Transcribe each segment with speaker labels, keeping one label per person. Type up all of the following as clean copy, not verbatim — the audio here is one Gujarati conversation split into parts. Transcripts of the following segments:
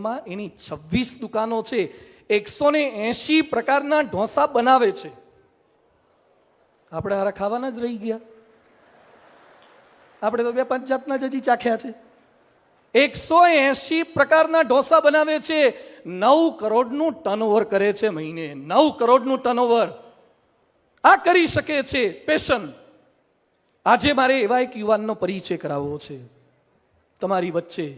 Speaker 1: ચેનમાં એની 26 દુકાનો છે, 180 પ્રકારના ઢોસા બનાવે છે. આપણે હારા ખાવાના જ રહી ગયા. આપણે તો 2-5 જાતના જ હજી ચાખ્યા છે. 180 પ્રકારના ઢોસા બનાવે છે. 9 કરોડનું ટર્નઓવર કરે છે મહિને. 9 કરોડનું ટર્નઓવર આ કરી શકે છે. પેશન. આજે મારે એવા એક યુવાનનો પરિચય કરાવવો છે તમારી વચ્ચે,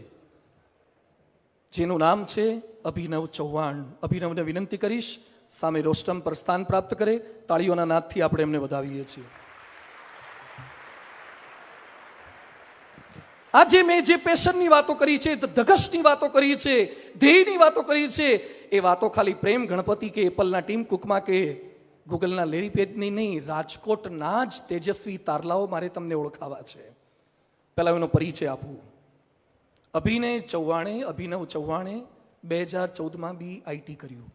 Speaker 1: જેનું નામ છે અભિનવ ચૌહાણ. અભિનવને વિનંતી કરીશ સામે રોસ્ટમ પર સ્થાન પ્રાપ્ત કરે. તાળીઓના નાદથી આપણે એમને વધાવીએ છીએ. આજે મેં જે પેશનની વાતો કરી છે, ધગશની વાતો કરી છે, ધ્યેયની વાતો કરી છે, એ વાતો ખાલી પ્રેમ ગણપતિ કે એપલના ટીમ કુકમાં કે ગૂગલના લેરી પેજની નહીં, રાજકોટના જ તેજસ્વી તારલાઓ મારે તમને ઓળખાવા છે. પહેલા એનો પરિચય આપું. અભિનવ ચૌહાણે 2014માં BIT કર્યું.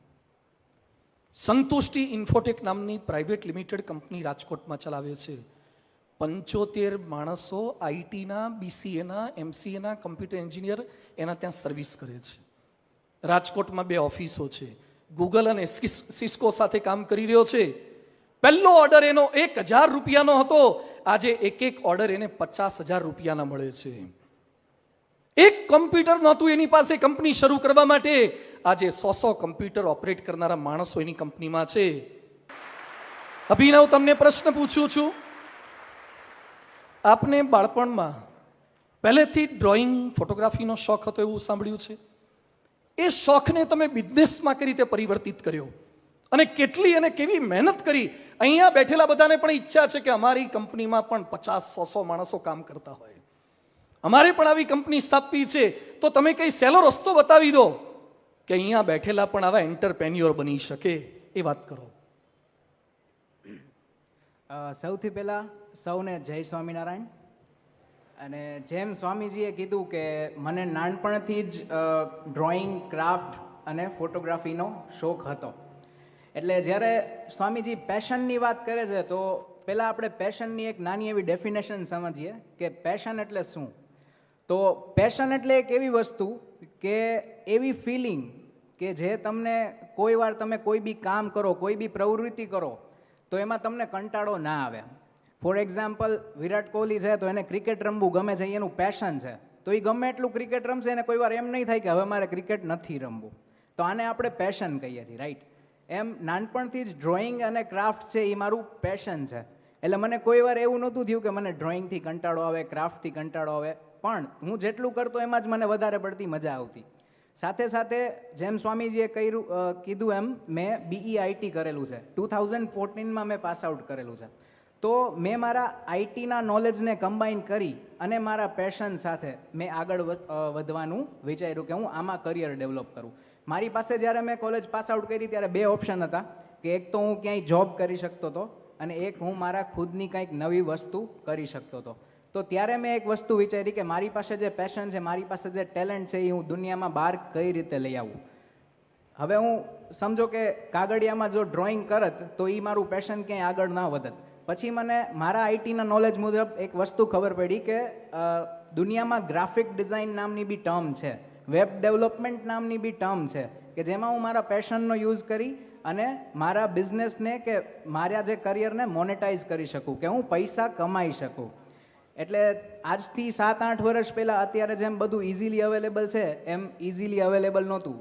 Speaker 1: સંતુષ્ટિ ઇન્ફોટેક નામની પ્રાઇવેટ લિમિટેડ કંપની રાજકોટમાં ચલાવે છે. 75 માણસો આઈટીના, BCAના, MCAના, કમ્પ્યુટર એન્જિનિયર એના ત્યાં સર્વિસ કરે છે. રાજકોટમાં 2 ઓફિસો છે. ગૂગલ અને સિસ્કો સાથે કામ કરી રહ્યો છે. પહેલો ઓર્ડર એનો 1000 રૂપિયાનો હતો. આજે એક ઓર્ડર એને 50,000 રૂપિયાના મળે છે. એક કમ્પ્યુટર નહોતું એની પાસે કંપની શરૂ કરવા માટે. આજે 100 કમ્પ્યુટર ઓપરેટ કરનારા માણસો એની કંપનીમાં છે. અભિનવ, તમને પ્રશ્ન પૂછું છું, આપને બાળપણમાં પહેલેથી ડ્રોઈંગ, ફોટોગ્રાફીનો શોખ હતો એવું સાંભળ્યું છે. એ શોખને તમે બિઝનેસમાં કઈ રીતે પરિવર્તિત કર્યો અને કેટલી અને કેવી મહેનત કરી? અહીંયા બેઠેલા બધાને પણ ઈચ્છા છે કે અમારી કંપનીમાં પણ 50-100 માણસો કામ કરતા હોય, અમારે પણ આવી કંપની સ્થાપવી છે. તો તમે કઈ સહેલો રસ્તો બતાવી દો કે અહીંયા બેઠેલા પણ આવા એન્ટરપ્રેન્યોર બની શકે. એ વાત કરો.
Speaker 2: સૌથી પહેલા સૌને જય સ્વામિનારાયણ. અને જેમ સ્વામીજીએ કીધું કે મને નાનપણથી જ ડ્રોઈંગ, ક્રાફ્ટ અને ફોટોગ્રાફીનો શોખ હતો. એટલે જ્યારે સ્વામીજી પેશનની વાત કરે છે તો પહેલાં આપણે પેશનની એક નાની એવી ડેફિનેશન સમજીએ કે પેશન એટલે શું. તો પેશન એટલે એક એવી વસ્તુ કે એવી ફિલિંગ કે જે તમને કોઈ વાર તમે કોઈ બી કામ કરો, કોઈ બી પ્રવૃત્તિ કરો તો એમાં તમને કંટાળો ના આવે. ફોર એક્ઝામ્પલ, વિરાટ કોહલી છે તો એને ક્રિકેટ રમવું ગમે છે, એનું પેશન છે. તો એ ગમે એટલું ક્રિકેટ રમશે એને કોઈ વાર એમ નહીં થાય કે હવે મારે ક્રિકેટ નથી રમવું. તો આને આપણે પેશન કહીએ છીએ, રાઈટ? એમ નાનપણથી જ ડ્રોઈંગ અને ક્રાફ્ટ છે એ મારું પેશન છે. એટલે મને કોઈ વાર એવું નહોતું થયું કે મને ડ્રોઈંગથી કંટાળો આવે, ક્રાફ્ટથી કંટાળો આવે. પણ હું જેટલું કરતો એમાં જ મને વધારે પડતી મજા આવતી. સાથે સાથે જેમ સ્વામીજીએ કીધું એમ મેં BEIT કરેલું છે. 2014માં મેં પાસ આઉટ કરેલું છે. તો મેં મારા આઈટીના નોલેજને કમ્બાઈન કરી અને મારા પેશન સાથે મેં આગળ વધવાનું વિચાર્યું કે હું આમાં કરિયર ડેવલપ કરું. મારી પાસે જ્યારે મેં કોલેજ પાસ આઉટ કરી ત્યારે 2 ઓપ્શન હતા કે એક તો હું ક્યાંય જોબ કરી શકતો હતો અને એક હું મારા ખુદની કંઈક નવી વસ્તુ કરી શકતો હતો. તો ત્યારે મેં એક વસ્તુ વિચારી કે મારી પાસે જે પેશન છે, મારી પાસે જે ટેલેન્ટ છે એ હું દુનિયામાં બહાર કઈ રીતે લઈ આવું. હવે હું સમજો કે કાગળિયામાં જો ડ્રોઈંગ કરત તો એ મારું પેશન ક્યાંય આગળ ના વધત. પછી મને મારા આઈટીના નોલેજ મુજબ એક વસ્તુ ખબર પડી કે દુનિયામાં ગ્રાફિક ડિઝાઇન નામની બી ટર્મ છે, વેબ ડેવલપમેન્ટ નામની બી ટર્મ છે કે જેમાં હું મારા પેશનનો યુઝ કરી અને મારા બિઝનેસને કે મારા જે કરિયરને મોનેટાઈઝ કરી શકું, કે હું પૈસા કમાઈ શકું. એટલે આજથી 7-8 વર્ષ પહેલાં અત્યારે જેમ બધું ઇઝીલી અવેલેબલ છે એમ ઇઝીલી અવેલેબલ નહોતું.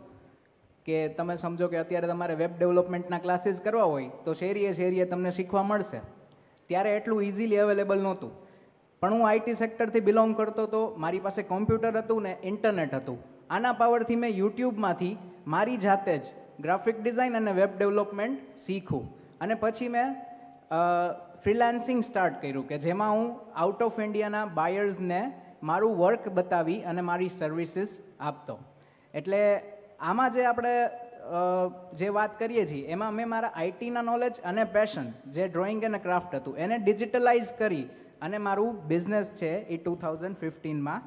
Speaker 2: કે તમે સમજો કે અત્યારે તમારે વેબ ડેવલપમેન્ટના ક્લાસીસ કરવા હોય તો શેરીએ તમને શીખવા મળશે. ત્યારે એટલું ઇઝીલી અવેલેબલ નહોતું. પણ હું આઈટી સેક્ટરથી બિલોંગ કરતો હતો, મારી પાસે કોમ્પ્યુટર હતું ને ઇન્ટરનેટ હતું. આના પાવરથી મેં યુટ્યુબમાંથી મારી જાતે જ ગ્રાફિક ડિઝાઇન અને વેબ ડેવલપમેન્ટ શીખું. અને પછી મેં ફ્રીલાન્સિંગ સ્ટાર્ટ કર્યું કે જેમાં હું આઉટ ઓફ ઇન્ડિયાના બાયર્સને મારું વર્ક બતાવી અને મારી સર્વિસીસ આપતો. એટલે આમાં જે આપણે જે વાત કરીએ છીએ એમાં મેં મારા આઈટીના નોલેજ અને પેશન જે ડ્રોઈંગ અને ક્રાફ્ટ હતું એને ડિજિટલાઇઝ કરી અને મારું બિઝનેસ છે એ 2015માં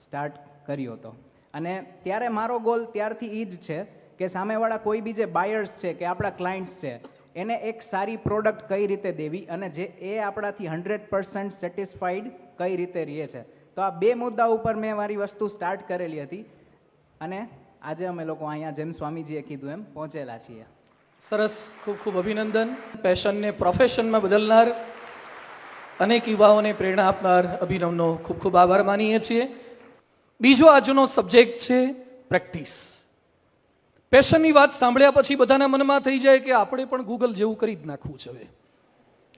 Speaker 2: સ્ટાર્ટ કર્યો હતો. અને ત્યારે મારો ગોલ ત્યારથી એ જ છે કે સામેવાળા કોઈ બી જે બાયર્સ છે કે આપણા ક્લાયન્ટ્સ છે એને એક સારી પ્રોડક્ટ કઈ રીતે દેવી અને જે એ આપણાથી 100% સેટિસ્ફાઈડ કઈ રીતે રહે છે. તો આ 2 મુદ્દા ઉપર મેં મારી વસ્તુ સ્ટાર્ટ કરેલી હતી અને આજે અમે લોકો અહીંયા જેમ સ્વામીજીએ કીધું એમ પહોંચેલા છીએ.
Speaker 1: સરસ, ખૂબ ખૂબ અભિનંદન. પેશનને પ્રોફેશનમાં બદલનાર અનેક યુવાઓને પ્રેરણા આપનાર અભિનવનો ખૂબ ખૂબ આભાર માનીએ છીએ. બીજો આજનો સબ્જેક્ટ છે પ્રેક્ટિસ. પેશનની વાત સાંભળ્યા પછી બધાના મનમાં થઈ જાય કે આપણે પણ ગૂગલ જેવું કરી જ નાખવું છે. હવે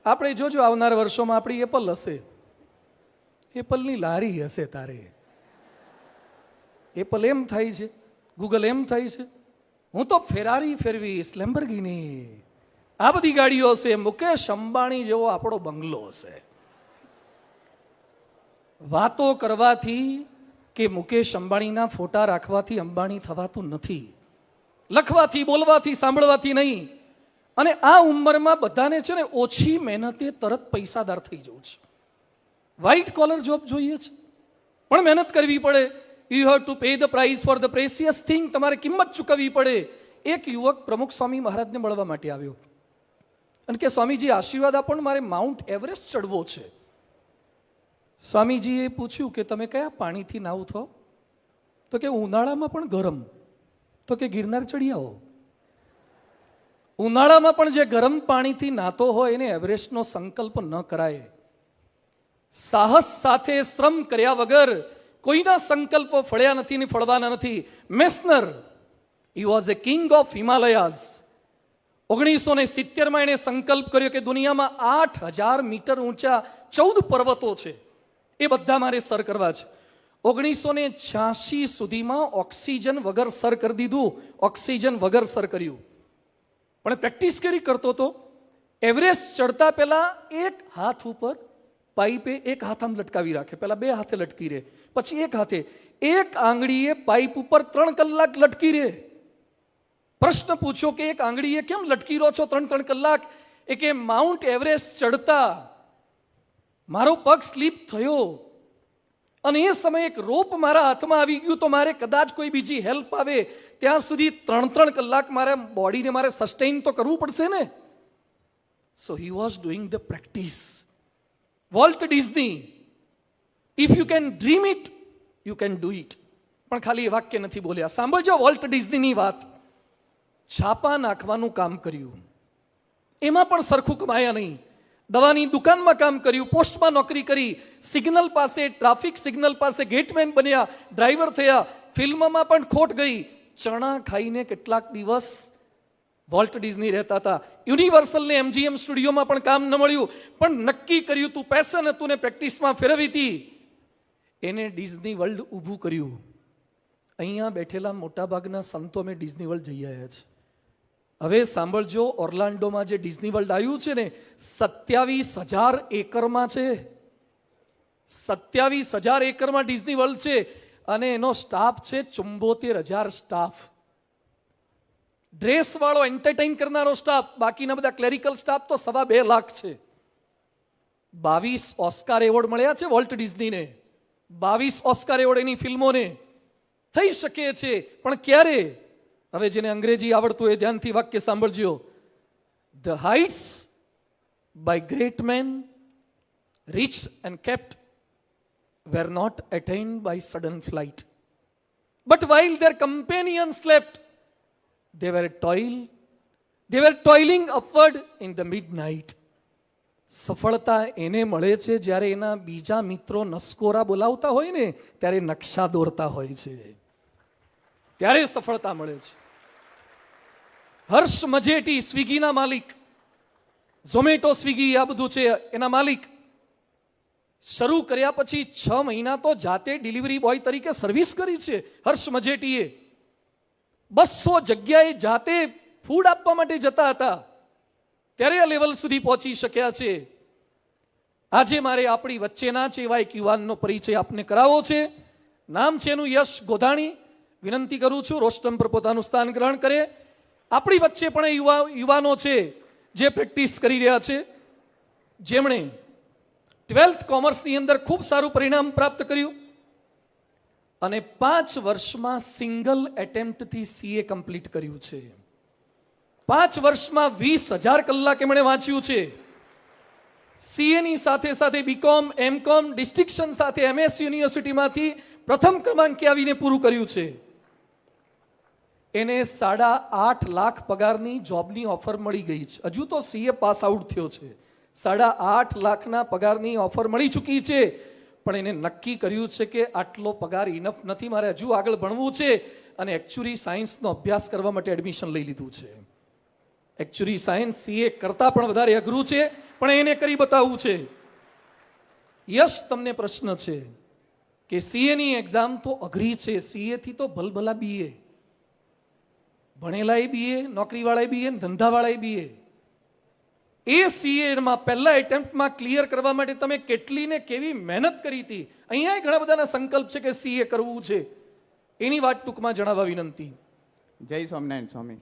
Speaker 1: આપણે જોજો આવનાર વર્ષોમાં આપણી એપલ હશે, એપલની લારી હશે. તારે એપલ એમ થાય છે, ગૂગલ એમ થાય છે, હું તો ફેરારી ફેરવીશ, લેમ્બોર્ગિની, આ બધી ગાડીઓ હશે. મુકેશ અંબાણી જેવો આપણો બંગલો હશે. વાતો કરવાથી કે મુકેશ અંબાણીના ફોટા રાખવાથી અંબાણી થવાતું નથી. લખવાથી, બોલવાથી, સાંભળવાથી નહીં. અને આ ઉંમરમાં બધાને છે ને ઓછી મહેનતે તરત પૈસાદાર થઈ જવું છે. વ્હાઇટ કોલર જોબ જોઈએ છે, પણ મહેનત કરવી પડે. You have to pay the price for the precious thing. તમારે કિંમત ચૂકવવી પડે. એક યુવક પ્રમુખ સ્વામી મહારાજને મળવા માટે આવ્યો અને કે સ્વામીજી આશીર્વાદ આપો ને, મારે માઉન્ટ એવરેસ્ટ ચડવો છે. સ્વામીજીએ પૂછ્યું કે તમે કયા પાણીથી નાવ થો? તો કે ઉનાળામાં પણ ગરમ. તો કે ગિરનાર ચડી આવો. ઉનાળામાં પણ જે ગરમ પાણીથી નાતો હોય એને એવરેસ્ટનો સંકલ્પ ન કરાય. સાહસ સાથે શ્રમ કર્યા વગર કોઈના સંકલ્પો ફળ્યા નથી ને ફળવાના નથી. Messner, he was a king of Himalayas. 1970માં એણે સંકલ્પ કર્યો કે દુનિયામાં 8000 મીટર ઊંચા 14 પર્વતો છે, એ બધા મારે સર કરવા છે. 1986 સુધીમાં ઓક્સિજન વગર સર કરી દીધું. ઓક્સિજન વગર સર કર્યું. પણ પ્રેક્ટિસ કરી કરતો તો. એવરેસ્ટ ચડતા પહેલા એક હાથ ઉપર પાઇપે એક હાથ આમ લટકાવી રાખે. પહેલા 2 હાથે લટકી રહે, પછી એક હાથે. એક આંગળીએ પાઇપ ઉપર 3 કલાક લટકી રહે. પ્રશ્ન પૂછ્યો કે એક આંગળીએ કેમ લટકી રહ્યો છો 3 કલાક? એ કે માઉન્ટ એવરેસ્ટ ચડતા મારો પગ સ્લીપ થયો અને એ સમયે એક રોપ મારા હાથમાં આવી ગયું, તો મારે કદાચ કોઈ બીજી હેલ્પ આવે ત્યાં સુધી 3 કલાક મારા બોડીને મારે સસ્ટેઇન તો કરવું પડશે ને. So he was doing the practice. Walt Disney, if you can dream it you can do it. પણ ખાલી એ વાક્ય નથી બોલ્યા. સાંભળજો વોલ્ટ ડિઝનીની વાત. છાપા નાખવાનું કામ કર્યું, એમાં પણ સરખું કમાયા નહીં. દવાની દુકાનમાં કામ કર્યું, પોસ્ટમાં નોકરી કરી, સિગ્નલ પાસે, ટ્રાફિક સિગ્નલ પાસે ગેટમેન બન્યા, ડ્રાઈવર થયા. ફિલ્મમાં પણ ખોટ ગઈ. ચણા ખાઈને કેટલાક દિવસ વોલ્ટ ડિઝની રહેતા હતા. યુનિવર્સલને MGM સ્ટુડિયોમાં પણ કામ ન મળ્યું, પણ નક્કી કર્યું તું, પેશન હતું ને પ્રેક્ટિસમાં ફેરવી હતી, એને ડિઝની વર્લ્ડ ઊભું કર્યું. અહીંયા બેઠેલા મોટાભાગના સંતો અમે ડિઝની વર્લ્ડ જઈ આવ્યા છે. હવે સાંભળજો, ઓર્લાન્ડોમાં જે ડિઝની વર્લ્ડ આવ્યું છે ને, 27,000 એકરમાં છે. 27,000 એકરમાં ડિઝની વર્લ્ડ છે અને એનો સ્ટાફ છે 74,000 સ્ટાફ. ડ્રેસ વાળો એન્ટરટેઇન કરનારો સ્ટાફ, બાકીના બધા ક્લેરિકલ સ્ટાફ તો 2.5 લાખ છે. 22 ઓસ્કાર એવોર્ડ મળ્યા છે વોલ્ટ ડિઝનીને. 22 ઓસ્કાર એવોર્ડ એની ફિલ્મોને. થઈ શકે છે, પણ ક્યારે? હવે જેને અંગ્રેજી આવડતું હોય ધ્યાનથી વાક્ય સાંભળજો. The heights by great men reached and kept were not attained by sudden flight, but while their companions slept they were toiling upward in the midnight. સફળતા એને મળે છે જ્યારે એના બીજા મિત્રો નસકોરા બોલાવતા હોય ને ત્યારે નકશા દોરતા હોય છે, ત્યારે સફળતા મળે છે. હર્ષ મજેટી, સ્વિગીના માલિક, ઝોમેટો સ્વિગી આ બધું છે એના માલિક, શરૂ કર્યા પછી 6 મહિના તો જાતે ડિલિવરી બોય તરીકે સર્વિસ કરી છે હર્ષ મજેટીએ. 200 જગ્યાએ જાતે ફૂડ આપવા માટે જતા હતા, ત્યારે આ લેવલ સુધી પહોંચી શક્યા છે. આજે મારે આપણી વચ્ચેના છે એવા એક યુવાનનો પરિચય આપને કરાવવો છે. નામ છે એનું યશ ગોધાણી. વિનંતી કરું છું રોસ્ટમ પર પોતાનું સ્થાન ગ્રહણ કરે. આપણી વચ્ચે પણ એ યુવાનો છે જે પ્રેક્ટિસ કરી રહ્યા છે, જેમણે 12th કોમર્સની અંદર ખૂબ સારું પરિણામ પ્રાપ્ત કર્યું અને 5 વર્ષમાં સિંગલ એટેમ્પ્ટથી CA કમ્પ્લીટ કર્યું છે. 5 વર્ષમાં 20,000 કલાક એમણે વાંચ્યું છે. CA ની સાથે સાથે BCom, MCom, ડિસ્ટિંક્શન સાથે MS યુનિવર્સિટીમાંથી પ્રથમ ક્રમાંકે આવીને પૂરું કર્યું છે. એને 8.5 લાખ પગારની જોબની ઓફર મળી ગઈ છે. હજુ તો સીએ પાસ આઉટ થયો છે. 8.5 લાખના પગારની ઓફર મળી ચૂકી છે, પણ એને નક્કી કર્યું છે કે આટલો પગાર ઇનફ નથી, મારે હજુ આગળ ભણવું છે, અને એકચ્યુઅલી સાયન્સનો અભ્યાસ કરવા માટે એડમિશન લઈ લીધું છે. એકચ્યુઅલી સાયન્સ સીએ કરતાં પણ વધારે અઘરું છે, પણ એને કરી બતાવવું છે. યશ, તમને પ્રશ્ન છે કે સીએની એક્ઝામ તો અઘરી છે, સીએથી તો ભલભલા બીએ, ભણેલાય બીએ, નોકરીવાળાય બીએ, ધંધાવાળાય બીએ. એ સીએમાં પહેલા એટેમ્પ્ટમાં ક્લિયર કરવા માટે તમે કેટલી ને કેવી મહેનત કરી હતી. અહીંયા ઘણા બધાના સંકલ્પ છે કે સીએ કરવું છે, એની વાત ટૂંકમાં જણાવવા વિનંતી.
Speaker 3: જય સ્વામિનારાયણ સ્વામી.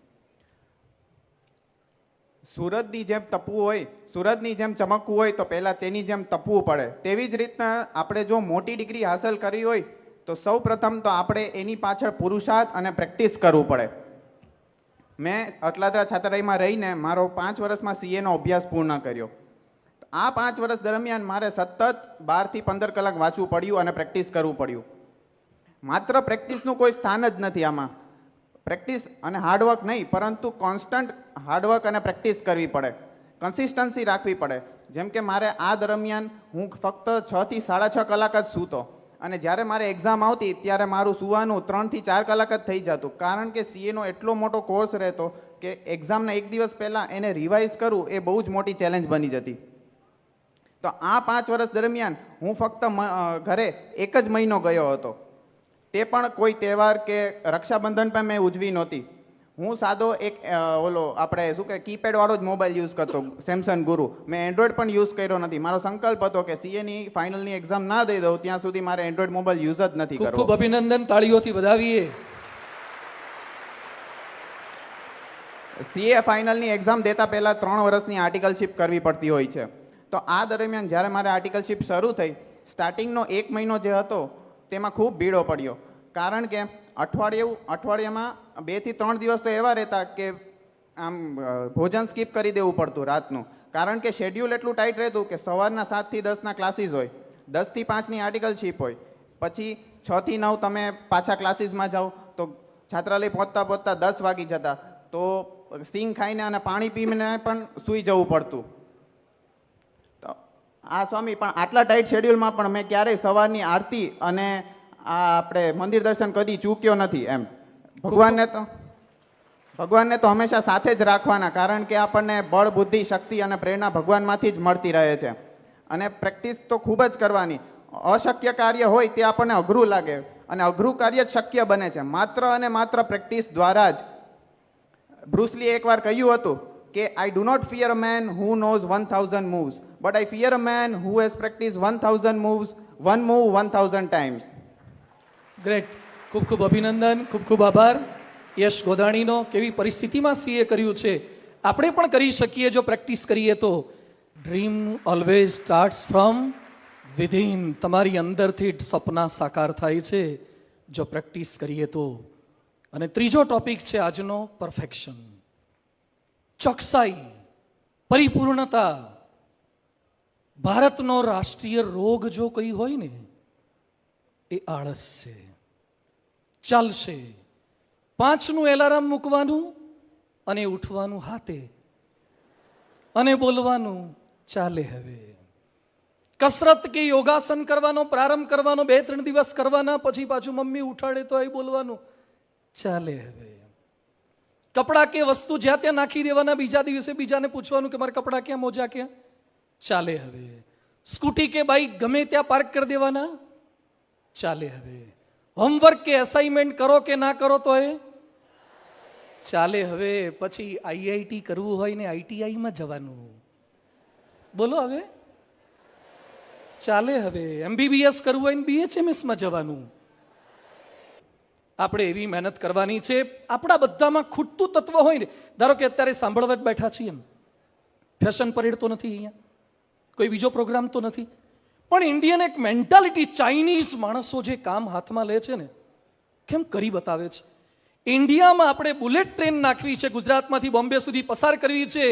Speaker 3: સુરતની જેમ તપવું હોય, સુરતની જેમ ચમકવું હોય તો પહેલા તેની જેમ તપવું પડે. તેવી જ રીતના આપણે જો મોટી ડિગ્રી હાંસલ કરવી હોય તો સૌ પ્રથમ તો આપણે એની પાછળ પુરુષાર્થ અને પ્રેક્ટિસ કરવું પડે. મેં અટલાદરા છાત્રાલયમાં રહીને મારો 5 વર્ષમાં સીએનો અભ્યાસ પૂર્ણ કર્યો. આ 5 વર્ષ દરમિયાન મારે સતત 12 થી 15 કલાક વાંચવું પડ્યું અને પ્રેક્ટિસ કરવું પડ્યું. માત્ર પ્રેક્ટિસનું કોઈ સ્થાન જ નથી આમાં. પ્રેક્ટિસ અને હાર્ડવર્ક નહીં, પરંતુ કોન્સ્ટન્ટ હાર્ડવર્ક અને પ્રેક્ટિસ કરવી પડે, કન્સિસ્ટન્સી રાખવી પડે. જેમ કે મારે આ દરમિયાન હું ફક્ત 6 થી 6.5 કલાક જ સૂતો, અને જ્યારે મારે એક્ઝામ આવતી ત્યારે મારું સુવાનું 3 થી 4 કલાક જ થઈ જતું, કારણ કે સીએનો એટલો મોટો કોર્સ રહેતો કે એક્ઝામના 1 દિવસ પહેલાં એને રિવાઇઝ કરવું એ બહુ જ મોટી ચેલેન્જ બની જતી. તો આ 5 વર્ષ દરમિયાન હું ફક્ત ઘરે 1 જ મહિનો ગયો હતો, તે પણ કોઈ તહેવાર કે રક્ષાબંધન પણ મેં ઉજવી નહોતી. હું સાદો એક આપણે શું કે કીપેડ વાળો જ મોબાઈલ યુઝ કરતો, સેમસંગ ગુરુ. મેં એન્ડ્રોઈડ પણ યુઝ કર્યો નથી. મારો સંકલ્પ હતો કે સીએની ફાઇનલની એક્ઝામ ના દઈ દઉં ત્યાં સુધી મારે એન્ડ્રોઈડ મોબાઈલ યુઝ જ નથી કરવો.
Speaker 1: ખૂબ અભિનંદન, તાળીઓથી વધાવીએ.
Speaker 3: સીએ ફાઇનલની એક્ઝામ દેતા પહેલા 3 વર્ષની આર્ટિકલશિપ કરવી પડતી હોય છે. તો આ દરમિયાન જ્યારે મારે આર્ટિકલશિપ શરૂ થઈ, સ્ટાર્ટિંગનો 1 મહિનો જે હતો તેમાં ખૂબ ભીડો પડ્યો, કારણ કે અઠવાડિયામાં 2 થી 3 દિવસ તો એવા રહેતા કે આમ ભોજન સ્કીપ કરી દેવું પડતું રાતનું, કારણ કે શેડ્યુલ એટલું ટાઈટ રહેતું કે સવારના 7 થી 10ના ક્લાસીસ હોય, 10 થી 5ની આર્ટિકલશિપ હોય, પછી 6 થી 9 તમે પાછા ક્લાસીસમાં જાઓ, તો છાત્રાલય પહોંચતા 10 વાગી જતા, તો સિંગ ખાઈને અને પાણી પીને પણ સૂઈ જવું પડતું. તો આ સ્વામી, પણ આટલા ટાઈટ શેડ્યુલમાં પણ મેં ક્યારેય સવારની આરતી અને આ આપણે મંદિર દર્શન કદી ચૂક્યો નથી. એમ ભગવાનને તો હંમેશા સાથે જ રાખવાના, કારણ કે આપણને બળ, બુદ્ધિ, શક્તિ અને પ્રેરણા ભગવાનમાંથી જ મળતી રહે છે. અને પ્રેક્ટિસ તો ખૂબ જ કરવાની. અશક્ય કાર્ય હોય તે આપણને અઘરું લાગે, અને અઘરું કાર્ય જ શક્ય બને છે માત્ર અને માત્ર પ્રેક્ટિસ દ્વારા જ. બ્રુસલીએ એકવાર કહ્યું હતું કે I do not fear a man who knows 1000 moves, but I fear a man who has practice 1000 moves, one move 1000 times.
Speaker 1: Great, ખૂબ ખૂબ અભિનંદન, ખૂબ ખૂબ આભાર યશ ગોધાણીનો. કેવી પરિસ્થિતિમાં સીએ કર્યું છે, આપણે પણ કરી શકીએ જો પ્રેક્ટિસ કરીએ તો. Dream always starts from within. તમારી અંદરથી જ સપના સાકાર થાય છે જો પ્રેક્ટિસ કરીએ તો. અને ત્રીજો ટોપિક છે આજનો, પરફેક્શન, ચોકસાઈ, પરિપૂર્ણતા. ભારતનો રાષ્ટ્રીય રોગ જો કઈ હોય ને એ આળસ છે. ચાલશે 5નું એલાર્મ મૂકવાનું અને ઉઠવાનું હાથે અને બોલવાનું ચાલે હવે. કસરત કે યોગાસન કરવાનો પ્રારંભ કરવાનો 2-3 દિવસ કરવાના, પછી પાછું મમ્મી ઉઠાડે તો એ બોલવાનું ચાલે હવે. કપડાં કે વસ્તુ જ્યાં ત્યાં નાખી દેવાના, બીજા દિવસે બીજાને પૂછવાનું કે મારા કપડાં ક્યાં, મોજા ક્યાં, ચાલે હવે. સ્કૂટી કે બાઇક ગમે ત્યાં પાર્ક કરી દેવાના, ચાલે હવે. હોમવર્ક કે અસાઇનમેન્ટ કરો કે ના કરો તો એ ચાલે હવે. પછી આઈઆઈટી કરવું હોય ને આઈટીઆઈમાં જવાનું, બોલો હવે, ચાલે હવે. એમબીબીએસ કરવું હોય ને બીએચએમએસમાં જવાનું. આપણે એવી મહેનત કરવાની છે. આપણા બધામાં ખૂટતું તત્વ હોય ને, ધારો કે અત્યારે સાંભળવા જ બેઠા છીએ, એમ ફેશન પરેડ તો નથી અહીંયા, કોઈ બીજો પ્રોગ્રામ તો નથી, પણ ઇન્ડિયન એક મેન્ટાલિટી, ચાઇનીઝ માણસો જે કામ હાથમાં લે છે ને, કેમ કરી બતાવે છે. ઇન્ડિયામાં આપણે બુલેટ ટ્રેન નાખવી છે, ગુજરાતમાંથી બોમ્બે સુધી પસાર કરવી છે.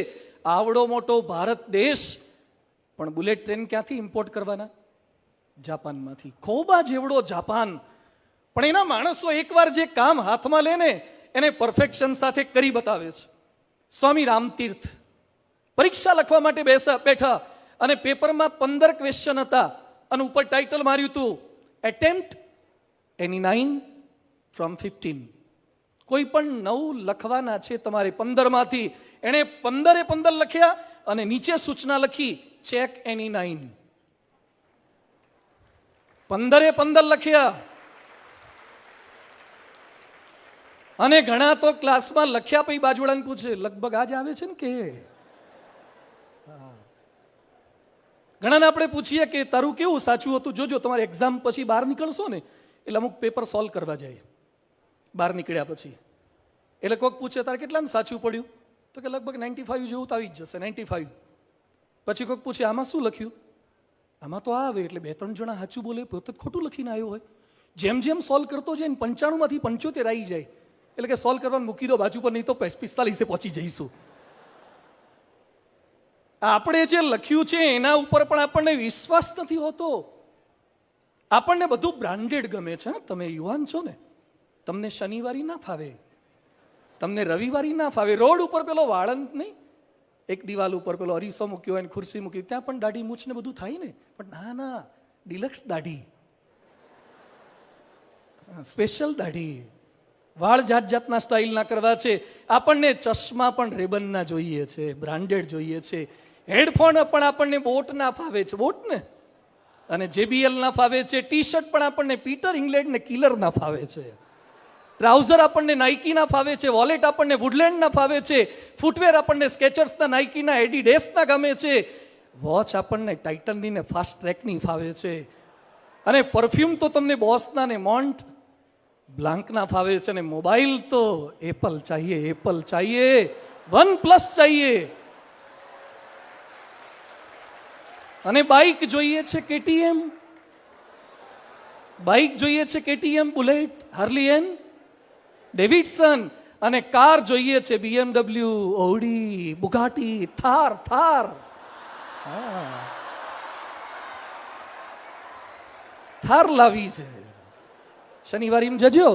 Speaker 1: આવડો મોટો ભારત દેશ, પણ બુલેટ ટ્રેન ક્યાંથી ઇમ્પોર્ટ કરવાના? જાપાનમાંથી. ખોબા જેવડો જાપાન, પણ એના માણસો એકવાર જે કામ હાથમાં લે ને એને પરફેક્શન સાથે કરી બતાવે છે. સ્વામી રામતીર્થ પરીક્ષા લખવા માટે બેઠા અને પેપરમાં 15 ક્વેશ્ચન હતા અને ઉપર ટાઇટલ માર્યું હતું એટેમ્પ્ટ એની 9 ફ્રોમ 15. કોઈ પણ 9 લખવાના છે તમારે 15માંથી. એણે 15 લખ્યા અને નીચે સૂચના લખી ચેક એની 9. 15 લખ્યા અને ઘણા તો ક્લાસમાં લખ્યા પછી બાજુવાળાને પૂછે લગભગ આજ આવે છે ને કે ઘણાને આપણે પૂછીએ કે તારું કેવું સાચું હતું. જોજો તમારે એક્ઝામ પછી બહાર નીકળશો ને એટલે અમુક પેપર સોલ્વ કરવા જાય બહાર નીકળ્યા પછી. એટલે કોઈક પૂછે તારે કેટલાનું સાચું પડ્યું તો કે લગભગ 95 જેવું તો આવી જ જશે 95. પછી કોઈક પૂછે આમાં શું લખ્યું, આમાં તો આવે એટલે 2-3 જણા સાચું બોલે પોતે ખોટું લખીને આવ્યો હોય. જેમ જેમ સોલ્વ કરતો જાય 95માંથી 75 આવી જાય એટલે કે સોલ્વ કરવાનું મૂકી દો બાજુ પર, નહીં તો 45 પહોંચી જઈશું. આપણે જે લખ્યું છે એના ઉપર પણ આપણને વિશ્વાસ નથી હોતો. આપણને બધું બ્રાન્ડેડ ગમે છે. તમે યુવાન છો ને, તમને શનિવારી ના ફાવે, તમને રવિવારી ના ફાવે. રોડ ઉપર પેલો વાળંદ નહીં, એક દિવાલ ઉપર પેલો અરીસો મૂક્યો હોય ખુરશી મૂકી, ત્યાં પણ દાઢી મૂછ ને બધું થાય ને, પણ ના ડિલક્સ દાઢી, સ્પેશિયલ દાઢી, વાળ જાત જાતના સ્ટાઇલના કરવા છે. આપણને ચશ્મા પણ રેબનના જોઈએ છે, બ્રાન્ડેડ જોઈએ છે. હેડફોન પણ આપણને બોટના ફાવે છે, બોટ ને, અને JBL ના ફાવે છે. ટી શર્ટ પણ આપણને પીટર ઇંગ્લેન્ડ ને કિલર ના ફાવે છે. ટ્રાઉઝર આપણને નાઇકીના ફાવે છે. વોલેટ આપણને વુડલેન્ડના ફાવે છે. ફૂટવેર આપણને સ્કેચર્સના, નાઇકીના, એડિડેસના ગમે છે. વોચ આપણને ટાઇટનની ને ફાસ્ટ ટ્રેકની ફાવે છે. અને પરફ્યુમ તો તમને બોસના ને મોન્ટ બ્લાન્કના ફાવે છે. અને મોબાઈલ તો એપલ ચાહીએ, OnePlus ચાહીએ. અને બાઇક જોઈએ છે KTM, bullet, Harley and Davidson. અને કાર જોઈએ છે BMW, Audi, Bugatti, Thar. Thar લાવી છે. શનિવારીમાં જજો.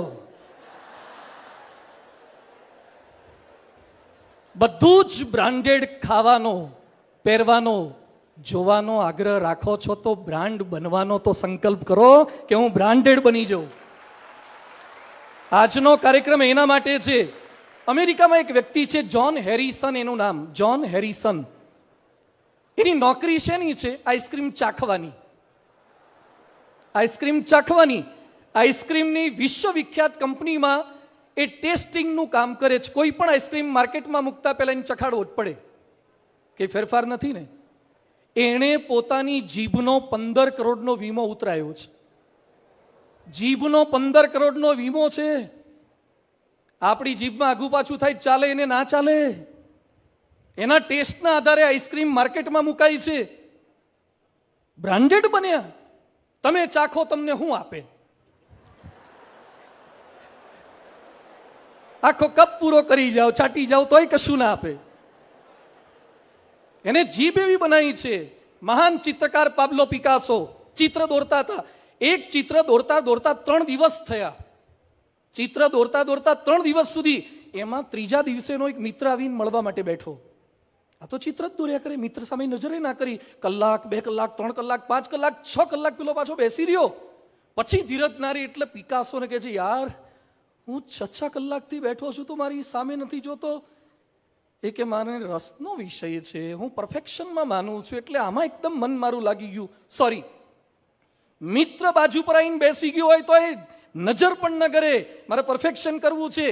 Speaker 1: બધું જ બ્રાન્ડેડ ખાવાનો, પહેરવાનો, જોવાનો આગ્રહ રાખો છો તો બ્રાન્ડ બનવાનો તો સંકલ્પ કરો કે હું બ્રાન્ડેડ બની જાઉં. આજનો કાર્યક્રમ એના માટે છે. અમેરિકામાં એક વ્યક્તિ છે જ્હોન હેરિસન, એનું નામ જ્હોન હેરિસન. એની નોકરી શેની છે? આઈસ્ક્રીમ ચાખવાની. આઈસ્ક્રીમની વિશ્વવિખ્યાત કંપનીમાં એ ટેસ્ટિંગનું કામ કરે છે. કોઈ પણ આઈસ્ક્રીમ માર્કેટમાં મૂકતા પહેલા એને ચખાડવો જ પડે કે ફેરફાર નથી ને. એણે પોતાની જીભનો 15 કરોડનો વીમો ઉતરાયો છે. જીભનો 15 કરોડનો વીમો છે. આપણી જીભમાં આગુ પાછું થાય ચાલે, એને ના ચાલે. એના ટેસ્ટના આધારે આઈસ્ક્રીમ માર્કેટમાં મુકાય છે. બ્રાન્ડેડ બન્યા. તમે ચાખો, તમને શું આપે? આખો કપ પૂરો કરી જાઓ, ચાટી જાઓ તોય કશું ના આપે. એને જીભ એવી બનાવી છે. મહાન ચિત્રકાર પાબ્લો પિકાસો ચિત્ર દોરતા હતા. એક ચિત્ર દોરતા 3 દિવસ થયા. ચિત્ર દોરતા 3 દિવસ સુધી. એમાં 3જા દિવસેનો એક મિત્ર આવીને મળવા માટે બેઠો. આ તો ચિત્ર જ દોર્યા કરે, મિત્ર સામે નજરે ના કરી. કલાક, 2 કલાક, 3 કલાક, 5 કલાક, 6 કલાક પેલો પાછો બેસી રહ્યો. પછી ધીરજ નારી એટલે પિકાસોને કહે છે, યાર હું 6 કલાકથી બેઠો છું તો મારી સામે નથી જોતો. એ કે મારે રસનો વિષય છે, હું પરફેક્શનમાં માનું છું એટલે આમાં એકદમ મન મારું લાગી ગયું. સોરી, મિત્ર બાજુ પર આવીને બેસી ગયો હોય તો એ નજર પણ ન કરે, મારે પરફેક્શન કરવું છે.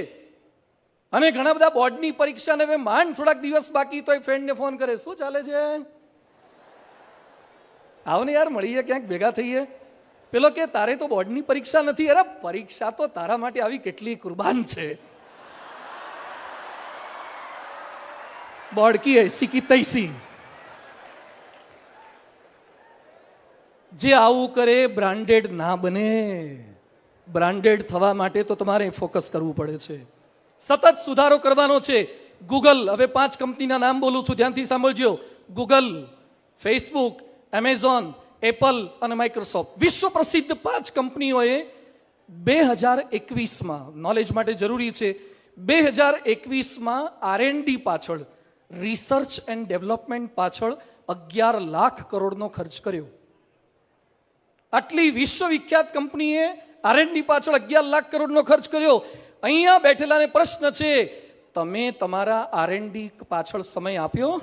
Speaker 1: અને ઘણા બધા બોર્ડની પરીક્ષાને હવે માંડ થોડાક દિવસ બાકી તો એ ફ્રેન્ડને ફોન કરે, શું ચાલે છે? આવો ને યાર, મળીએ ક્યાંક, ભેગા થઈએ. પેલો કે તારે તો બોર્ડની પરીક્ષા નથી. અરે પરીક્ષા તો તારા માટે આવી કેટલી કુરબાન છે. બોર્ડ કી એસી કી તૈસી. જે આવું કરે બ્રાન્ડેડ ના બને. બ્રાન્ડેડ થવા માટે તો તમારે ફોકસ કરવું પડે છે. સતત સુધારો કરવાનો છે. ગૂગલ, હવે 5 કંપનીના નામ બોલું છું, ધ્યાનથી સાંભળજો. ગૂગલ, ફેસબુક, એમેઝોન, એપલ અને માઇક્રોસોફ્ટ. વિશ્વ પ્રસિદ્ધ 5 કંપનીઓએ 2021માં, નોલેજ માટે જરૂરી છે, 2021માં R&D પાછળ, રિસર્ચ એન્ડ ડેવલપમેન્ટ પાછળ 11 લાખ કરોડનો ખર્ચ કર્યો. આટલી વિશ્વવિખ્યાત કંપનીએ R&D પાછળ 11 લાખ કરોડનો ખર્ચ કર્યો. અહીંયા બેઠેલાને પ્રશ્ન છે, તમે તમારા R&D પાછળ સમય આપ્યો?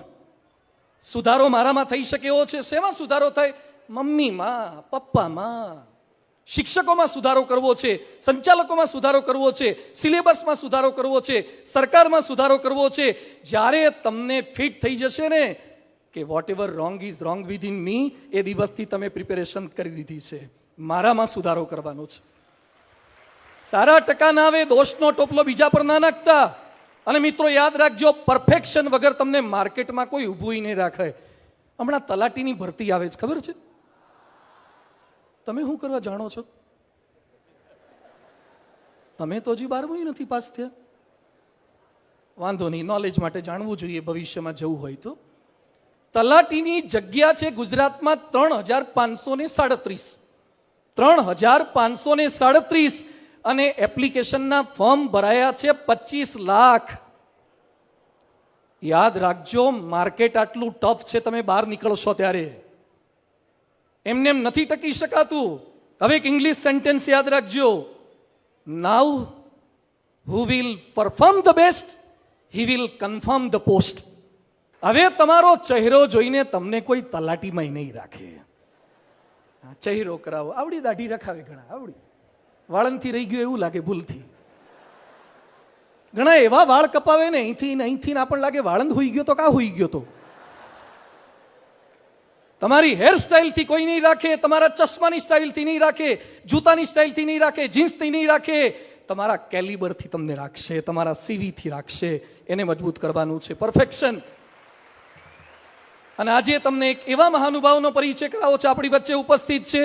Speaker 1: સુધારો મારામાં થઈ શકે એવો છે. શેમાં સુધારો થાય? મમ્મીમાં, પપ્પામાં. શિક્ષકોમાં સુધારો કરવો છે, સંચાલકોમાં સુધારો કરવો છે, સિલેબસમાં સુધારો કરવો છે, સરકારમાં સુધારો કરવો છે. જ્યારે તમને ફિટ થઈ જશે ને કે whatever wrong is wrong within me, એ દિવસથી તમે પ્રિપેરેશન કરી દીધી છે. મારામાં સુધારો કરવાનો છે. સારા ટકા ના આવે, દોષનો ટોપલો બીજા પર ના નાખતા. અને મિત્રો યાદ રાખજો, પરફેક્શન વગર તમને માર્કેટમાં કોઈ ઊભું નહીં રાખે. હમણાં તલાટીની ભરતી આવે છે, ખબર છે? તમે શું કરવા જાણો છો? તમે તો હજી 12મું નથી પાસ થયા. વાંધો નહીં, નોલેજ માટે જાણવું જોઈએ ભવિષ્યમાં જવું હોય તો. તલાટીની જગ્યા છે ગુજરાતમાં 3,537. 3,537 અને એપ્લિકેશનના ફોર્મ ભરાયા છે 25 લાખ. યાદ રાખજો, માર્કેટ આટલું ટફ છે, તમે બહાર નીકળશો ત્યારે એમને એમ નથી ટકી શકાતું. હવે એક ઇંગ્લિશ સેન્ટેન્સ યાદ રાખજો, now who will perform the best, he will confirm the post. હવે તમારો ચહેરો જોઈને તમને કોઈ તલાટીમાં નહીં રાખે. ચહેરો કરાવો, આવડી દાઢી રખાવે, ઘણા આવડી વાળંથી રહી ગયો એવું લાગે ભૂલથી. ઘણા એવા વાળ કપાવે ને અહીંથી આપણને લાગે વાળંદ હોઈ ગયો તો કા હોઈ ગયો તો. તમારી હેરસ્ટાઇલથી કોઈ નહીં રાખે, તમારા ચશ્માની સ્ટાઇલથી નહીં રાખે, જૂતાની સ્ટાઇલથી નહીં રાખે, જીન્સથી નહીં રાખે. તમારા કેલિબરથી તમને રાખશે, તમારા સીવીથી રાખશે. એને મજબૂત કરવાનું છે, પરફેક્શન. અને આજે તમને એક એવા મહાનુભાવનો પરિચય કરાવો છે. આપણી વચ્ચે ઉપસ્થિત છે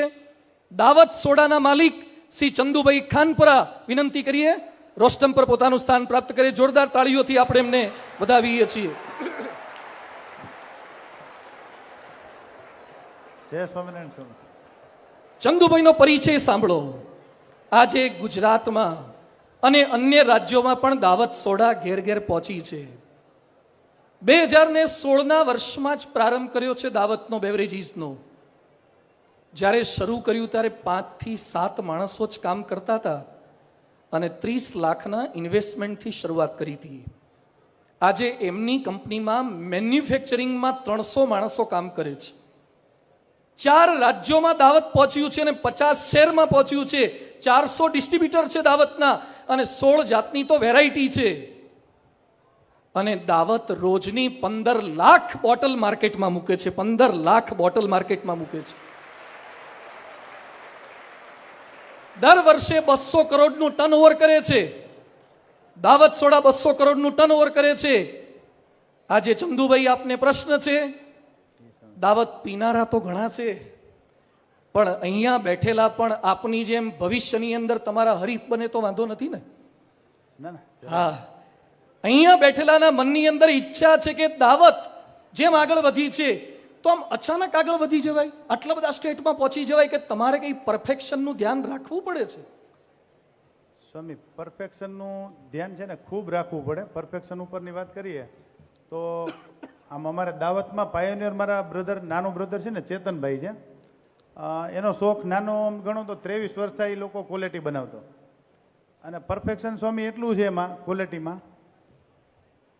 Speaker 1: દાવત સોડાના માલિક શ્રી ચંદુભાઈ ખાનપરા. વિનંતી કરીએ રોસ્ટમ પર પોતાનું સ્થાન પ્રાપ્ત કરે. જોરદાર તાળીઓથી આપણે એમને વધાવીએ છીએ.
Speaker 4: જય સ્વામિનારાયણ સ્વામી.
Speaker 1: ચંદુભાઈનો પરિચય સાંભળો. આજે ગુજરાતમાં અને અન્ય રાજ્યોમાં પણ દાવત સોડા ઘેર ઘેર પહોંચી છે. 2016ના વર્ષમાં જ પ્રારંભ કર્યો છે દાવતનો બેવરેજીસનો. જ્યારે શરૂ કર્યું ત્યારે 5 થી 7 માણસો જ કામ કરતા હતા અને 30 લાખના ઇન્વેસ્ટમેન્ટથી શરૂઆત કરી હતી. આજે એમની કંપનીમાં મેન્યુફેક્ચરિંગમાં 300 માણસો કામ કરે છે. 4 રાજ્યોમાં દાવત પહોંચ્યું છે અને 50 શહેરમાં પહોંચ્યું છે. 400 ડિસ્ટ્રીબ્યુટર છે દાવતના અને 16 જાતની તો વેરાયટી છે. અને દાવત રોજની 15 લાખ બોટલ માર્કેટમાં મૂકે છે. 15 લાખ બોટલ માર્કેટમાં મૂકે છે. દર વર્ષે 200 કરોડનું ટર્નઓવર કરે છે. દાવત સોડા 200 કરોડનું ટર્નઓવર કરે છે. આજે ચંદુભાઈ, આપને પ્રશ્ન છે, દાવત પીનારા તો ઘણા છે, પણ અહીંયા બેઠેલા પણ આપની જેમ ભવિષ્યની અંદર તમારા હરીફ બને તો વાંધો નથી ને?
Speaker 4: ના.
Speaker 1: હા, અહીંયા બેઠેલાના મનની અંદર ઈચ્છા છે કે દાવત જેમ આગળ વધી છે તો આમ અચાનક આગળ વધી જવાય, આટલા બધા સ્ટેટમાં પહોંચી જવાય કે તમારે કઈ પરફેક્શનનું ધ્યાન રાખવું પડે છે?
Speaker 4: સ્વામી, પરફેક્શનનું ધ્યાન છે ને ખૂબ રાખવું પડે. પરફેક્શન ઉપરની વાત કરીએ તો આમ અમારે દાવતમાં પાયોનિયર મારા બ્રધર, નાનો બ્રધર છે ને, ચેતનભાઈ છે. એનો શોખ નાનો ગણો તો 23 વર્ષથી એ લોકો ક્વોલિટી બનાવતો. અને પરફેક્શન સ્વામી એટલું છે એમાં ક્વોલિટીમાં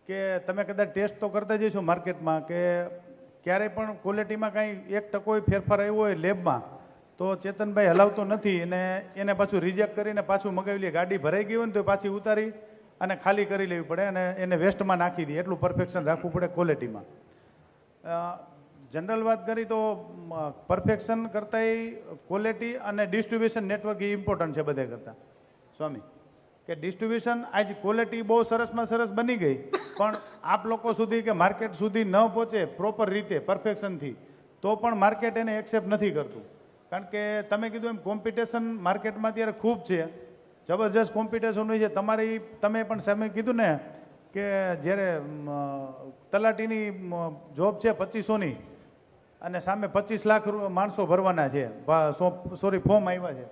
Speaker 4: કે તમે કદાચ ટેસ્ટ તો કરતા જઈશો માર્કેટમાં કે ક્યારેય પણ ક્વોલિટીમાં કાંઈ 1% ફેરફાર આવ્યો હોય લેબમાં તો ચેતનભાઈ હલાવતો નથી અને એને પાછું રિજેક્ટ કરીને પાછું મગાવી લે. ગાડી ભરાઈ ગઈ હોય ને તો પાછી ઉતારી અને ખાલી કરી લેવી પડે અને એને વેસ્ટમાં નાખી દે. એટલું પરફેક્શન રાખવું પડે ક્વોલિટીમાં. જનરલ વાત કરી તો પરફેક્શન કરતાંય ક્વોલિટી અને ડિસ્ટ્રીબ્યુશન નેટવર્ક એ ઇમ્પોર્ટન્ટ છે બધે કરતાં સ્વામી. કે ડિસ્ટ્રીબ્યુશન આજ ક્વોલિટી બહુ સરસમાં સરસ બની ગઈ પણ આપ લોકો સુધી કે માર્કેટ સુધી ન પહોંચે પ્રોપર રીતે પરફેક્શનથી તો પણ માર્કેટ એને એક્સેપ્ટ નથી કરતું. કારણ કે તમે કીધું એમ કોમ્પિટિશન માર્કેટમાં અત્યારે ખૂબ છે, જબરજસ્ત કોમ્પિટિશન હોય છે. તમે પણ સામે કીધું ને કે જ્યારે તલાટીની જોબ છે 2500ની અને સામે 25 લાખ માણસો ભરવાના છે, ફોર્મ આવ્યા છે.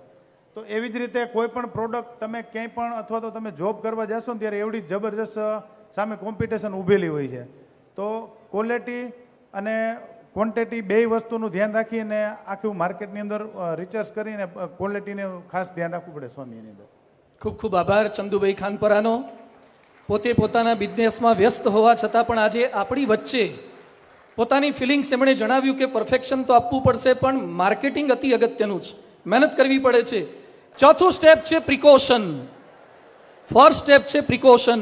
Speaker 4: તો એવી જ રીતે કોઈ પણ પ્રોડક્ટ તમે ક્યાંય પણ અથવા તો તમે જોબ કરવા જશો ને ત્યારે એવડી જબરજસ્ત સામે કોમ્પિટિશન ઊભેલી હોય છે. તો ક્વોલિટી અને ક્વોન્ટિટી બે વસ્તુનું ધ્યાન રાખીને આખું માર્કેટની અંદર રિસર્ચ કરીને ક્વોલિટીને ખાસ ધ્યાન રાખવું પડે સોનીની અંદર.
Speaker 1: ખૂબ ખૂબ આભાર ચંદુભાઈ ખાનપરાનો. પોતે પોતાના બિઝનેસમાં વ્યસ્ત હોવા છતાં પણ આજે આપણી વચ્ચે પોતાની ફિલિંગ્સ એમણે જણાવ્યું કે પરફેક્શન તો આપવું પડશે પણ માર્કેટિંગ અતિ અગત્યનું છે, મહેનત કરવી પડે છે. ચોથું સ્ટેપ છે પ્રિકોશન. ફર્સ્ટ સ્ટેપ છે પ્રિકોશન,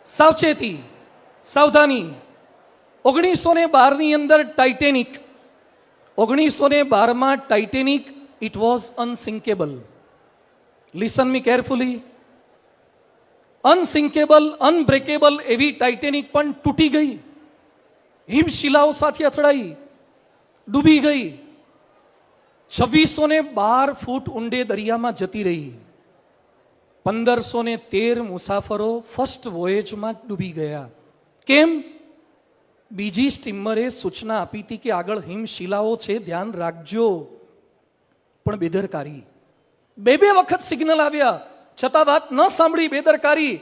Speaker 1: સાવચેતી, સાવધાની. 1912 ની અંદર ટાઇટેનિક, 1912માં Titanic it was unsinkable. Listen me carefully. Unsinkable, unbreakable એવી ટાઇટેનિક પણ તૂટી ગઈ, હિમશિલાઓ સાથે અથડાઈ, ડૂબી ગઈ. 2612 ફૂટ ઊંડે દરિયામાં જતી રહી. 1513 મુસાફરો ફર્સ્ટ વોયેજમાં ડૂબી ગયા. કેમ? બીજી સ્ટીમરે સૂચના આપી હતી કે આગળ હિમશિલાઓ છે, ધ્યાન રાખજો, પણ બેદરકારી. બે વખત સિગ્નલ આવ્યા છતાં વાત ન સાંભળી, બેદરકારી.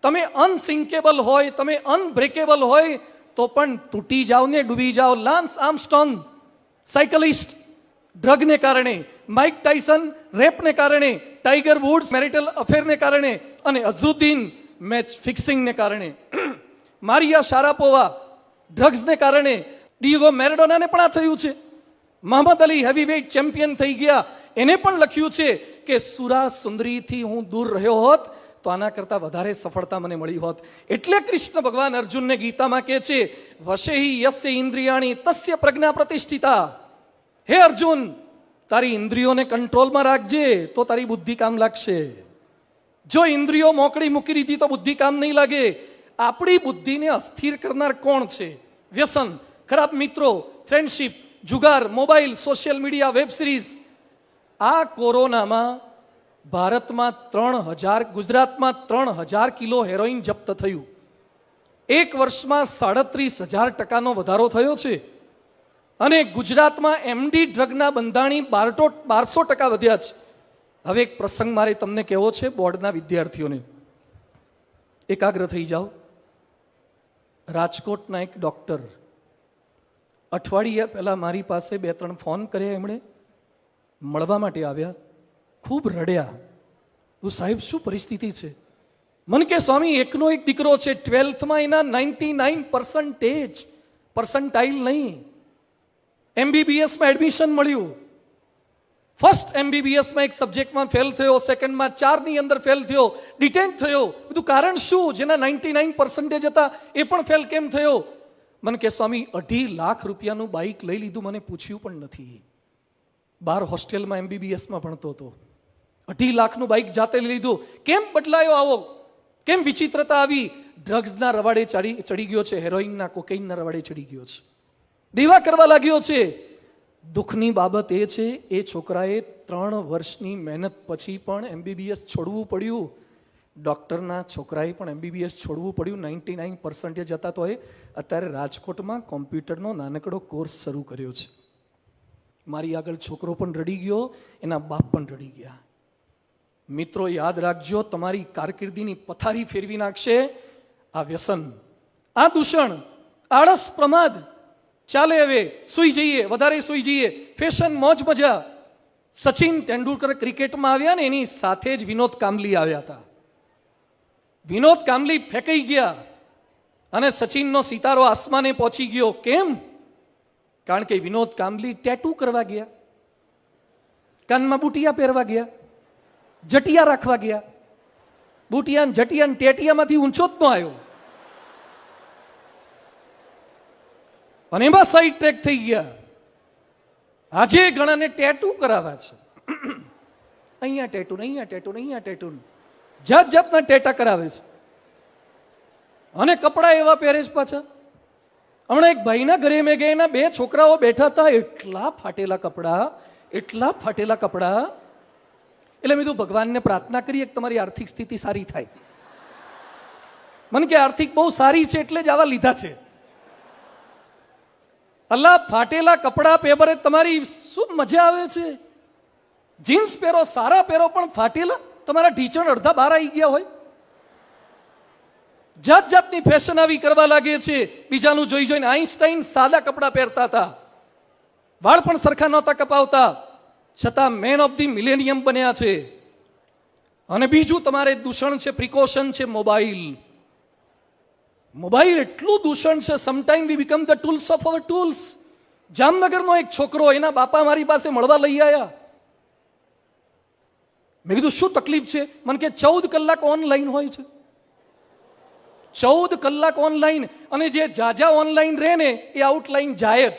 Speaker 1: તમે અનસિંકેબલ હોય, તમે અનબ્રેકેબલ હોય તો પણ તૂટી જાઓ ને ડૂબી જાઓ. લાન્સ આર્મસ્ટ્રોંગ સાયકલિસ્ટ ડ્રગને કારણે, માઇક ટાઇસન રેપને કારણે, ટાઈગર વુડ્સ મેરિટલ અફેરને કારણે અને અઝુદ્દીન મેચ ફિક્સિંગને કારણે, મારિયા શારાપોવા ડ્રગ્સને કારણે, ડિએગો મેરાડોનાને પણ આ થયું છે. મોહમ્મદ અલી હેવીવેઇટ ચેમ્પિયન થઈ ગયા, એને પણ લખ્યું છે કે સુરા સુંદરીથી હું દૂર રહ્યો હોત તો આના કરતાં વધારે સફળતા મને મળી હોત. એટલે કૃષ્ણ ભગવાન અર્જુનને ગીતામાં કહે છે વશેહી યસ્ય ઇન્દ્રિયાણી તસ્ય પ્રજ્ઞા પ્રતિષ્ઠિતા. હે અર્જુન, તારી ઇન્દ્રિયોને કંટ્રોલમાં રાખજે તો તારી બુદ્ધિ કામ લાગશે. જો ઇન્દ્રિયો મોકળી મૂકી દીધી તો બુદ્ધિ કામ નહીં લાગે. આપણી બુદ્ધિને અસ્થિર કરનાર કોણ છે? વ્યસન, ખરાબ મિત્રો, ફ્રેન્ડશિપ, જુગાર, mobile, social media, web series. આ કોરોનામાં ભારતમાં 3000, ગુજરાતમાં 3000 કિલો હેરોઇન જપ્ત થયું. એક વર્ષમાં 37,000% વધારો થયો છે. અને ગુજરાતમાં એમડી ડ્રગના બંધાણી 1200% વધ્યા છે. હવે એક પ્રસંગ મારે તમને કહેવો છે બોર્ડના વિદ્યાર્થીઓને, એકાગ્ર થઈ જાઓ. રાજકોટના એક ડૉક્ટર અઠવાડિયા પહેલાં મારી પાસે 2-3 ફોન કર્યા, એમણે મળવા માટે આવ્યા, ખૂબ રડ્યા. હું સાહેબ શું પરિસ્થિતિ છે? મને કે સ્વામી એકનો એક દીકરો છે, 12થમાં એના 99% પર્સન્ટાઇલ નહીં, એમબીબીએસમાં એડમિશન મળ્યું. ફર્સ્ટ એમબીબીએસમાં એક સબ્જેક્ટમાં ફેલ થયો, સેકન્ડમાં 4ની અંદર ફેલ થયો, ડિટેન થયો. બધું કારણ શું? જેના 99% હતા એ પણ ફેલ કેમ થયો? મને કે સ્વામી 2.5 લાખ રૂપિયાનું બાઇક લઈ લીધું, મને પૂછ્યું પણ નથી. 12 હોસ્ટેલમાં એમબીબીએસમાં ભણતો હતો, 2.5 લાખનું બાઇક જાતે લઈ લીધું. કેમ બદલાયો આવો? કેમ વિચિત્રતા આવી? ડ્રગ્સના રવાડે ચડી ગયો છે, હેરોઇનના, કોકેઇનના રવાડે ચડી ગયો છે, દેવા કરવા લાગ્યો છે. દુઃખની બાબત એ છે એ છોકરાએ 3 વર્ષની મહેનત પછી પણ એમબીબીએસ છોડવું પડ્યું. ડૉક્ટરના છોકરાએ પણ એમબીબીએસ છોડવું પડ્યું. 99% હતા તો એ અત્યારે રાજકોટમાં કોમ્પ્યુટરનો નાનકડો કોર્સ શરૂ કર્યો છે. મારી આગળ છોકરો પણ રડી ગયો, એના બાપ પણ રડી ગયા. મિત્રો યાદ રાખજો, તમારી કારકિર્દીની પથારી ફેરવી નાખશે આ વ્યસન, આ દૂષણ, આળસ, પ્રમાદ. ચાલે હવે સૂઈ જઈએ, વધારે સૂઈ જઈએ, ફેશન, મોજ મજા. સચિન તેંડુલકર ક્રિકેટમાં આવ્યા ને એની સાથે જ વિનોદ કાંબલી આવ્યા હતા. વિનોદ કાંબલી ફેંકાઈ ગયા અને સચિનનો સિતારો આસમાને પહોંચી ગયો. કેમ? કારણ કે વિનોદ કાંબલી ટેટુ કરવા ગયા, કાનમાં બુટિયા પહેરવા ગયા, જટિયા રાખવા ગયા. બુટિયા જટિયા ટેટિયામાંથી ઊંચો જ ન આવ્યો અને એમાં સાઈડ ટ્રેક થઈ ગયા. આજે ઘણાને ટેટુ કરાવવા છે, અહીંયા ટેટુ, અહીંયા ટેટુ, અહીંયા ટેટુ, જાત જાતના ટેટા કરાવે છે અને કપડા એવા પહેરે છે પાછા. હમણાં એક ભાઈના ઘરે મેં ગયા, એના 2 છોકરાઓ બેઠા હતા, એટલા ફાટેલા કપડા, એટલા ફાટેલા કપડા. એટલે મેં કીધું ભગવાનને પ્રાર્થના કરીએ કે તમારી આર્થિક સ્થિતિ સારી થાય. મને કે આર્થિક બહુ સારી છે એટલે જ આવા લીધા છે. અલ્લાહ, ફાટેલા કપડા પેપરે તમારી શું મજા આવે છે? જીન્સ પહેરો, સારા પહેરો, પણ ફાટેલા તમારા ઢીચણ અડધા બહાર આવી ગયા હોય. જાત જાતની ફેશન આવી કરવા લાગે છે. બીજાનું જોઈ જોઈને આઈન્સ્ટાઈન સાદા કપડાં પહેરતા હતા, વાળ પણ સરખા નહોતા કપાવતા, છતાં મેન ઓફ ધી મિલેનિયમ બન્યા છે. અને બીજું તમારે દૂષણ છે, પ્રિકોશન છે, મોબાઈલ. મોબાઈલ એટલું દૂષણ છે, sometime we become the tools of our tools. જામનગરનો એક છોકરો, એના બાપા મારી પાસે મળવા લઈ આવ્યા. મેં કીધું શું તકલીફ છે? મને કે 14 કલાક ઓનલાઈન હોય છે. 14 કલાક ઓનલાઈન, અને જે જાજા ઓનલાઈન રહે ને એ આઉટલાઈન જાય જ.